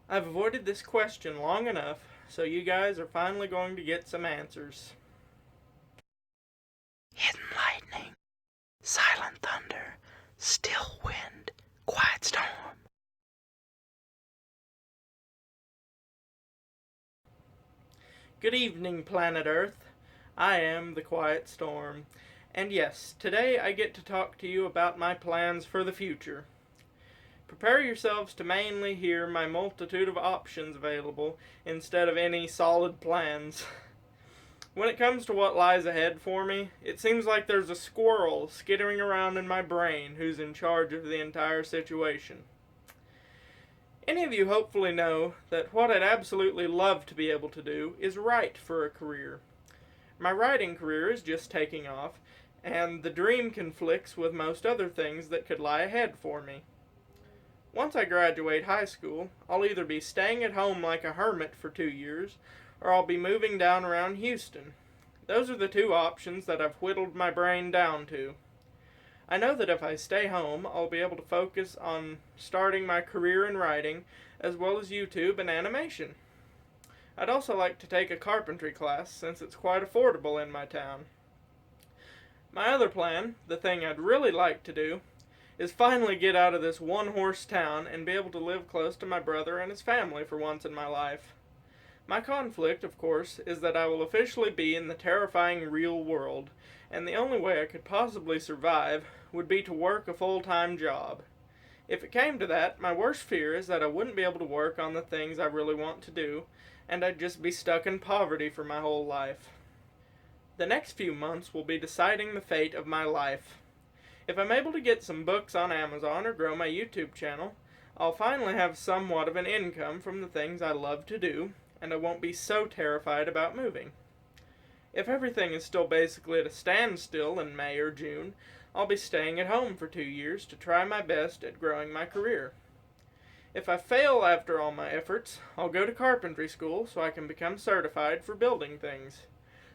I've avoided this question long enough, so you guys are finally going to get some answers. Hidden lightning, silent thunder, still wind, quiet storm. Good evening, planet Earth. I am the Quiet Storm. And yes, today I get to talk to you about my plans for the future. Prepare yourselves to mainly hear my multitude of options available instead of any solid plans. When it comes to what lies ahead for me, it seems like there's a squirrel skittering around in my brain who's in charge of the entire situation. Any of you hopefully know that what I'd absolutely love to be able to do is write for a career. My writing career is just taking off, and the dream conflicts with most other things that could lie ahead for me. Once I graduate high school, I'll either be staying at home like a hermit for 2 years, or I'll be moving down around Houston. Those are the two options that I've whittled my brain down to. I know that if I stay home, I'll be able to focus on starting my career in writing, as well as YouTube and animation. I'd also like to take a carpentry class since it's quite affordable in my town. My other plan, the thing I'd really like to do, is finally get out of this one-horse town and be able to live close to my brother and his family for once in my life. My conflict, of course, is that I will officially be in the terrifying real world, and the only way I could possibly survive would be to work a full-time job. If it came to that, my worst fear is that I wouldn't be able to work on the things I really want to do, and I'd just be stuck in poverty for my whole life. The next few months will be deciding the fate of my life. If I'm able to get some books on Amazon or grow my YouTube channel, I'll finally have somewhat of an income from the things I love to do, and I won't be so terrified about moving. If everything is still basically at a standstill in May or June, I'll be staying at home for 2 years to try my best at growing my career. If I fail after all my efforts, I'll go to carpentry school so I can become certified for building things.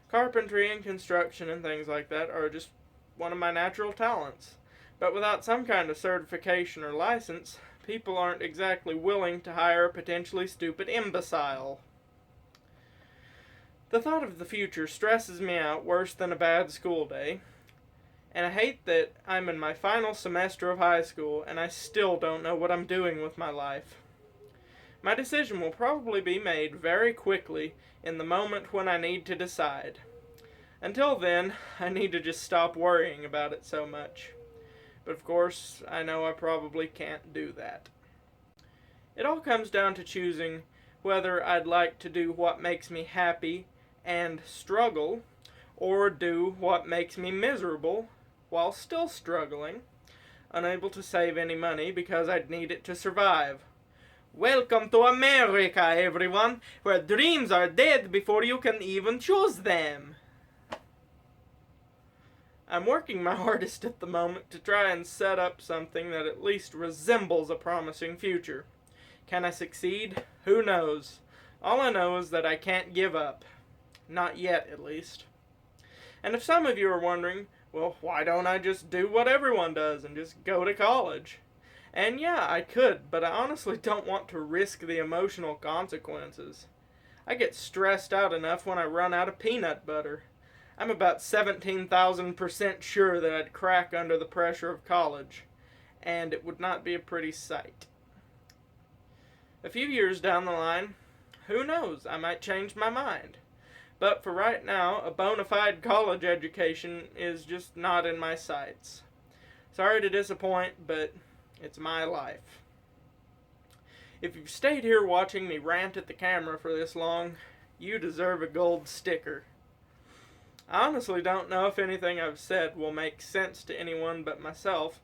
Carpentry and construction and things like that are just one of my natural talents. But without some kind of certification or license, people aren't exactly willing to hire a potentially stupid imbecile. The thought of the future stresses me out worse than a bad school day, and I hate that I'm in my final semester of high school and I still don't know what I'm doing with my life. My decision will probably be made very quickly in the moment when I need to decide. Until then, I need to just stop worrying about it so much. But of course, I know I probably can't do that. It all comes down to choosing whether I'd like to do what makes me happy and struggle, or do what makes me miserable while still struggling, unable to save any money because I'd need it to survive. Welcome to America, everyone, where dreams are dead before you can even choose them. I'm working my hardest at the moment to try and set up something that at least resembles a promising future. Can I succeed? Who knows? All I know is that I can't give up. Not yet, at least. And if some of you are wondering, well, why don't I just do what everyone does and just go to college? And yeah, I could, but I honestly don't want to risk the emotional consequences. I get stressed out enough when I run out of peanut butter. I'm about 17,000% sure that I'd crack under the pressure of college, and it would not be a pretty sight. A few years down the line, who knows, I might change my mind. But for right now, a bona fide college education is just not in my sights. Sorry to disappoint, but it's my life. If you've stayed here watching me rant at the camera for this long, you deserve a gold sticker. I honestly don't know if anything I've said will make sense to anyone but myself,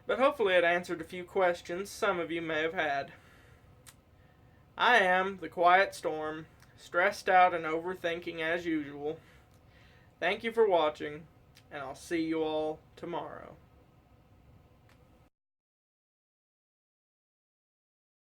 but hopefully it answered a few questions some of you may have had. I am the Quiet Storm, stressed out and overthinking as usual. Thank you for watching, and I'll see you all tomorrow.